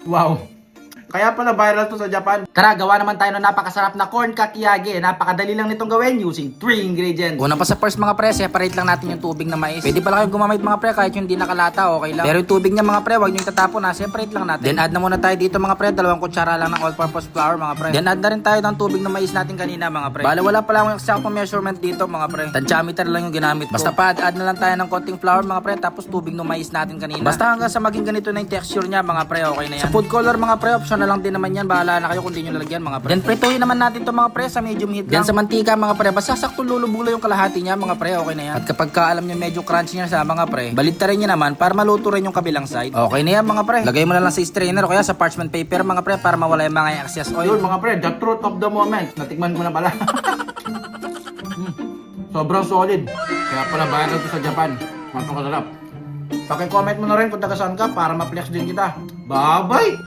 Wow. Kaya pala viral to sa Japan. Tara, gawa naman tayo ng napakasarap na corn kakiyage. Napakadali lang nitong gawin using 3 ingredients. Una pa sa first mga pre, separate lang natin yung tubig na mais. Pwede pala kayo gumamit mga pre kahit yung hindi nakalata, okay lang. Pero yung tubig niya mga pre, wag niyo itatapon na, separate lang natin. Then add na muna tayo dito mga pre, 2 kutsara lang ng all-purpose flour mga pre. Then add na rin tayo ng tubig na mais natin kanina mga pre. Bale wala pala akong exact measurement dito mga pre. Tantyameter lang yung ginamit ko. Basta pa add na lang tayo ng konting flour mga pre, tapos tubig ng mais natin kanina. Basta hanggang sa maging ganito na yung texture niya mga pre, okay na yan. Sa food color mga pre, option na lang din naman yan. Bahala na kayo kung di nyo lalagyan mga pre. Then prituhin naman natin to mga pre sa medium heat lang. Then sa mantika mga pre, basta sakto lulubog lang yung kalahati niya mga pre, okay na yan. At kapag ka alam nyo medyo crunchy niya sa mga pre, baliktarin nyo naman para maluto rin yung kabilang side. Okay na yan mga pre. Lagay mo na lang sa strainer o kaya sa parchment paper mga pre para mawala yung mga excess oil. Yun mga pre, the truth of the moment. Natikman ko na pala. Sobrang solid. Kaya pala bayan ito sa Japan. Masarap. Paki-comment mo na rin kung taga saan ka para ma-flex din kita. Bye-bye!